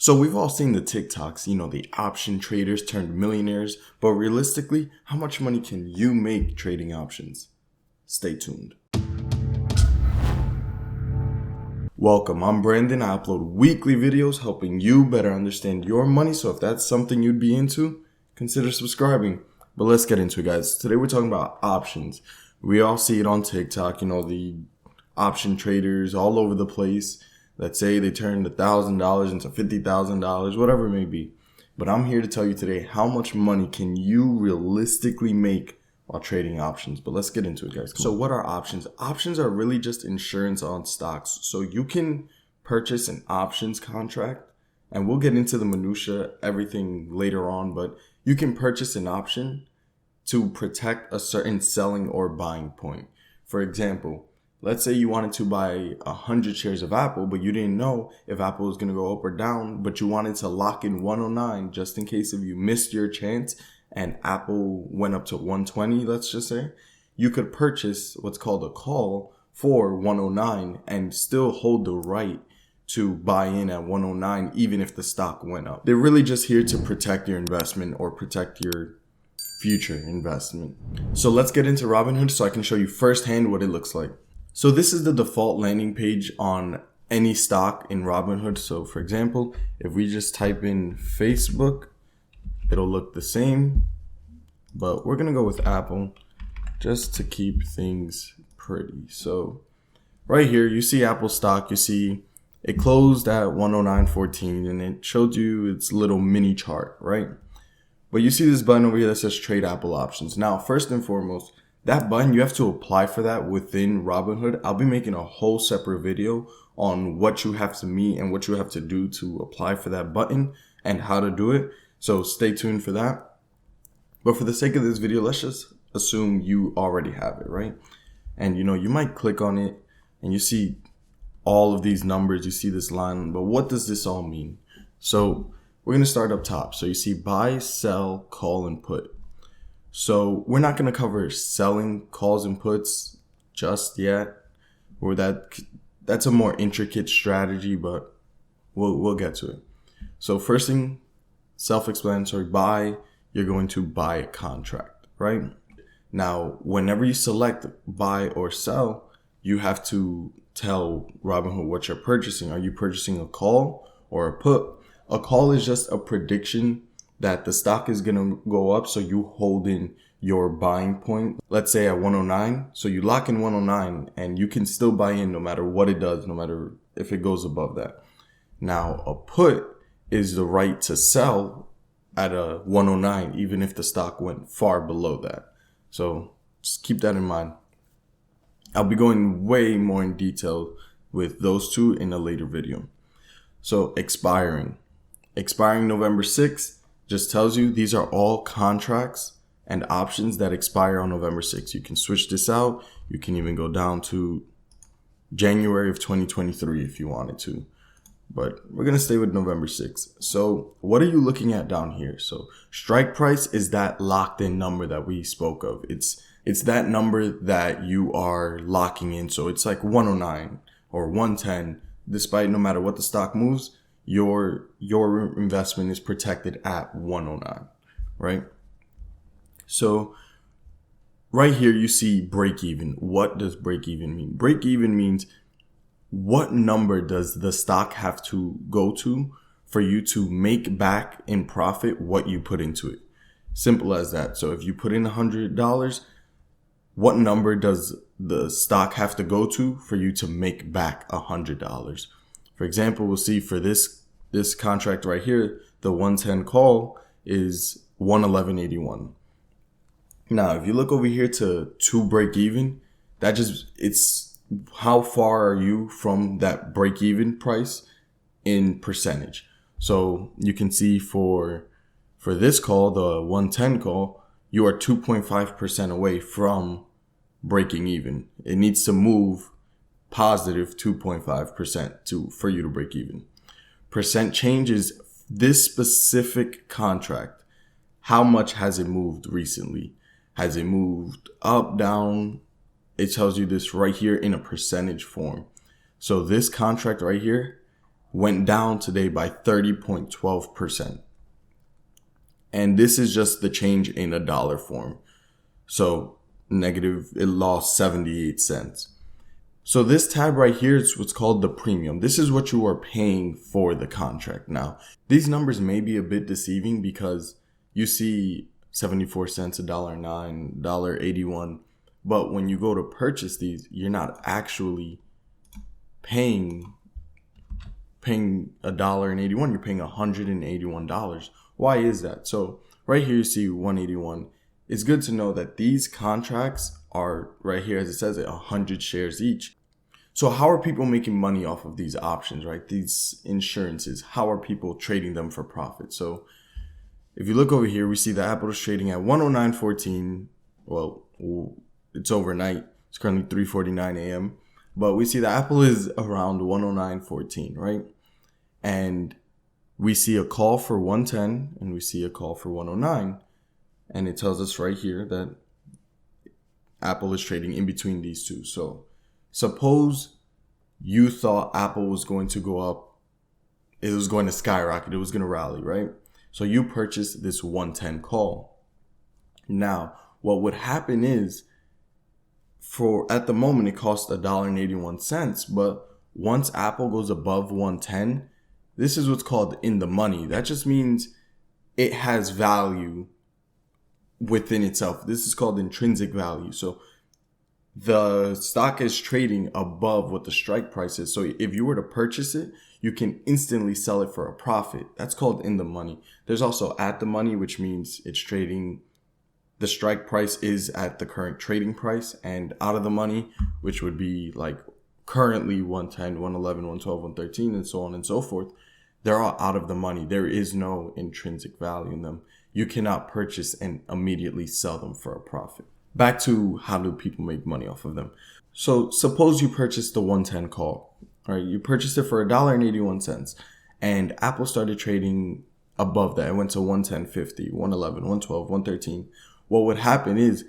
So we've all seen the TikToks, the option traders turned millionaires, but realistically, how much money can you make trading options? Stay tuned. Welcome, I'm Brandon. I upload weekly videos helping you better understand your money. So if that's something you'd be into, consider subscribing. But let's get into it, guys. Today we're talking about options. We all see it on TikTok, the option traders all over the place. Let's say they turned $1,000 into $50,000, whatever it may be. But I'm here to tell you today, how much money can you realistically make while trading options? But let's get into it, guys. So what are options? Options are really just insurance on stocks. So you can purchase an options contract, and we'll get into the minutia, everything later on, but you can purchase an option to protect a certain selling or buying point. For example, let's say you wanted to buy 100 shares of Apple, but you didn't know if Apple was going to go up or down, but you wanted to lock in 109 just in case if you missed your chance and Apple went up to 120, let's just say. You could purchase what's called a call for 109 and still hold the right to buy in at 109 even if the stock went up. They're really just here to protect your investment or protect your future investment. So let's get into Robinhood so I can show you firsthand what it looks like. So this is the default landing page on any stock in Robinhood. So for example, if we just type in Facebook, it'll look the same, but we're going to go with Apple just to keep things pretty. So right here, you see Apple stock, you see it closed at 109.14 and it showed you its little mini chart, right? But you see this button over here that says trade Apple options. Now, first and foremost, that button, you have to apply for that within Robinhood. I'll be making a whole separate video on what you have to meet and what you have to do to apply for that button and how to do it. So stay tuned for that. But for the sake of this video, let's just assume you already have it, right? And you might click on it and you see all of these numbers, you see this line, but what does this all mean? So we're going to start up top. So you see buy, sell, call, and put. So we're not going to cover selling calls and puts just yet, or that's a more intricate strategy, but we'll get to it. So first thing, self-explanatory, buy, you're going to buy a contract, right? Now, whenever you select buy or sell, you have to tell Robinhood what you're purchasing. Are you purchasing a call or a put? A call is just a prediction that the stock is going to go up, so you hold in your buying point, let's say at 109. So you lock in 109 and you can still buy in no matter what it does, no matter if it goes above that. Now, a put is the right to sell at a 109, even if the stock went far below that. So just keep that in mind. I'll be going way more in detail with those two in a later video. So expiring November 6th. Just tells you these are all contracts and options that expire on November 6th. You can switch this out. You can even go down to January of 2023 if you wanted to. But we're going to stay with November 6th. So what are you looking at down here? So strike price is that locked in number that we spoke of. It's that number that you are locking in. So it's like 109 or 110, despite no matter what the stock moves, your investment is protected at 109, right? So right here you see break even. What does break even mean? Break even means what number does the stock have to go to for you to make back in profit what you put into it? Simple as that. So if you put in $100, what number does the stock have to go to for you to make back $100? For example, we'll see for this contract right here, the 110 call is 111.81. Now, if you look over here to break even, it's how far are you from that break even price in percentage. So you can see for this call, the 110 call, you are 2.5% away from breaking even. It needs to move positive 2.5% for you to break even. Percent change is this specific contract. How much has it moved recently? Has it moved up, down? It tells you this right here in a percentage form. So this contract right here went down today by 30.12%. And this is just the change in a dollar form. So negative, it lost 78 cents. So this tab right here is what's called the premium. This is what you are paying for the contract. Now, these numbers may be a bit deceiving because you see 74 cents, $1.09, $1.81. But when you go to purchase these, you're not actually paying $1.81. You're paying $181. Why is that? So right here you see 181. It's good to know that these contracts are right here, as it says, 100 shares each. So how are people making money off of these options, right? These insurances, how are people trading them for profit? So if you look over here, we see that Apple is trading at 109.14. Well, it's overnight. It's currently 3:49 a.m. But we see that Apple is around 109.14, right? And we see a call for 110 and we see a call for 109. And it tells us right here that Apple is trading in between these two. So suppose you thought Apple was going to go up. It was going to skyrocket. It was going to rally, right? So you purchased this 110 call. Now, what would happen is, at the moment, it costs $1.81. But once Apple goes above 110, this is what's called in the money. That just means it has value within itself. This is called intrinsic value. So the stock is trading above what the strike price is. So if you were to purchase it, you can instantly sell it for a profit. That's called in the money. There's also at the money, which means it's trading. The strike price is at the current trading price, and out of the money, which would be like currently 110, 111, 112, 113, and so on and so forth. They're all out of the money. There is no intrinsic value in them. You cannot purchase and immediately sell them for a profit. Back to how do people make money off of them. So suppose you purchased the 110 call, right? You purchased it for $1.81 and Apple started trading above that. It went to 110.50, 111, 112, 113. What would happen is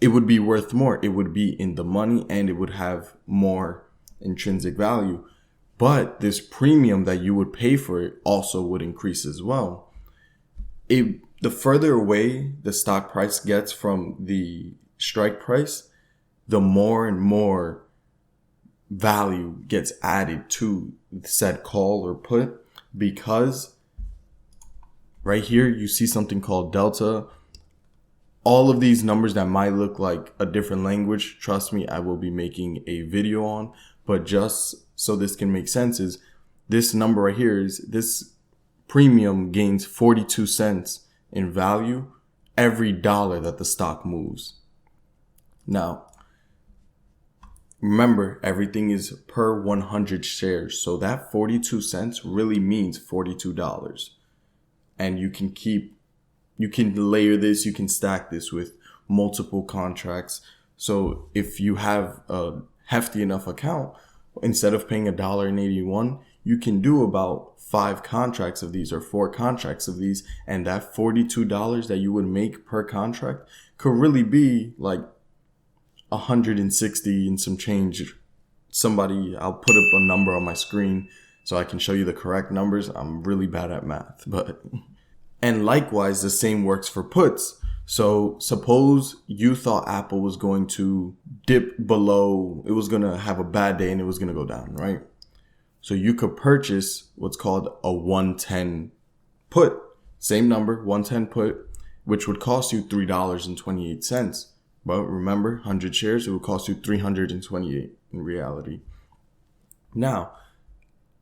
it would be worth more. It would be in the money and it would have more intrinsic value. But this premium that you would pay for it also would increase as well. The further away the stock price gets from the strike price, the more and more value gets added to said call or put, because right here you see something called delta. All of these numbers that might look like a different language, trust me, I will be making a video on, but just so this can make sense, is this number right here is this premium gains 42 cents in value every dollar that the stock moves. Now, remember, everything is per 100 shares. So that 42 cents really means $42. And you can layer this, you can stack this with multiple contracts. So if you have a hefty enough account, instead of paying $1.81, you can do about 5 contracts of these or 4 contracts of these. And that $42 that you would make per contract could really be like 160 and some change. I'll put up a number on my screen so I can show you the correct numbers. I'm really bad at math, and likewise, the same works for puts. So suppose you thought Apple was going to dip below, it was going to have a bad day and it was going to go down, right? So you could purchase what's called a 110 put, same number, 110 put, which would cost you $3.28. But remember, 100 shares, it would cost you $328 in reality. Now,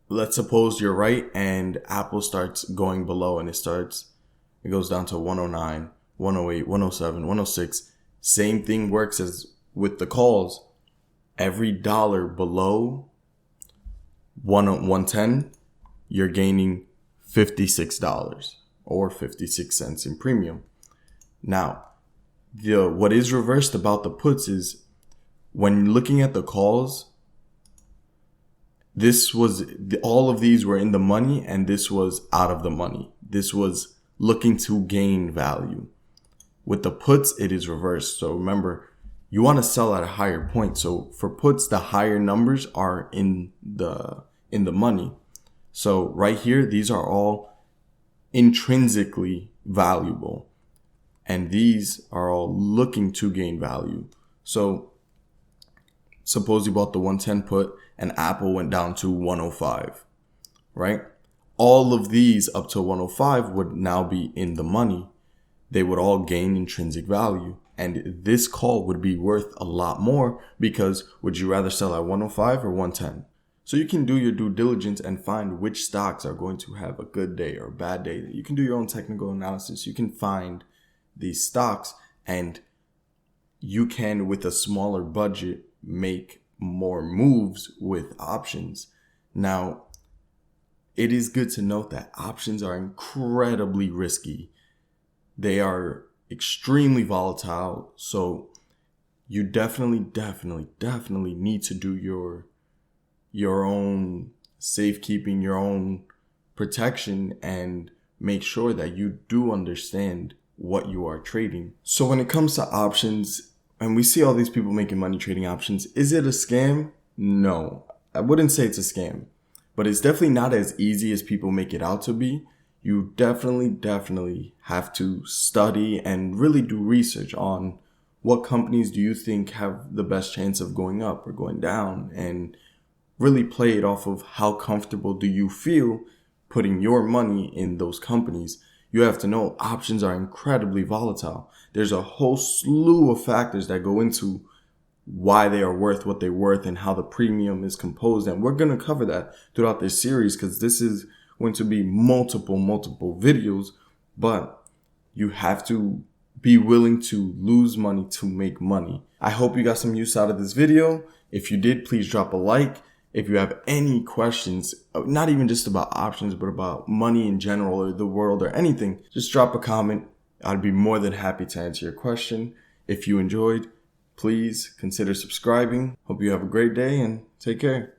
let's suppose you're right and Apple starts going below and it goes down to 109, 108, 107, 106. Same thing works as with the calls. Every dollar below 110, you're gaining $56 or 56 cents in premium. Now, what is reversed about the puts is when looking at the calls, all of these were in the money and this was out of the money. This was looking to gain value. With the puts, it is reversed. So remember, you want to sell at a higher point. So for puts, the higher numbers are in the money. So right here, these are all intrinsically valuable. And these are all looking to gain value. So suppose you bought the 110 put and Apple went down to 105, right? All of these up to 105 would now be in the money. They would all gain intrinsic value. And this call would be worth a lot more because would you rather sell at 105 or 110? So you can do your due diligence and find which stocks are going to have a good day or a bad day. You can do your own technical analysis. You can find these stocks and you can, with a smaller budget, make more moves with options. Now, it is good to note that options are incredibly risky. They are extremely volatile. So you definitely need to do your own safekeeping, your own protection, and make sure that you do understand what you are trading. So when it comes to options, and we see all these people making money trading options, is it a scam? No, I wouldn't say it's a scam, but it's definitely not as easy as people make it out to be. You definitely have to study and really do research on what companies do you think have the best chance of going up or going down, and really play it off of how comfortable do you feel putting your money in those companies. You have to know options are incredibly volatile. There's a whole slew of factors that go into why they are worth what they're worth and how the premium is composed. And we're going to cover that throughout this series because this is going to be multiple videos, but you have to be willing to lose money to make money. I hope you got some use out of this video. If you did, please drop a like. If you have any questions, not even just about options, but about money in general or the world or anything, just drop a comment. I'd be more than happy to answer your question. If you enjoyed, please consider subscribing. Hope you have a great day and take care.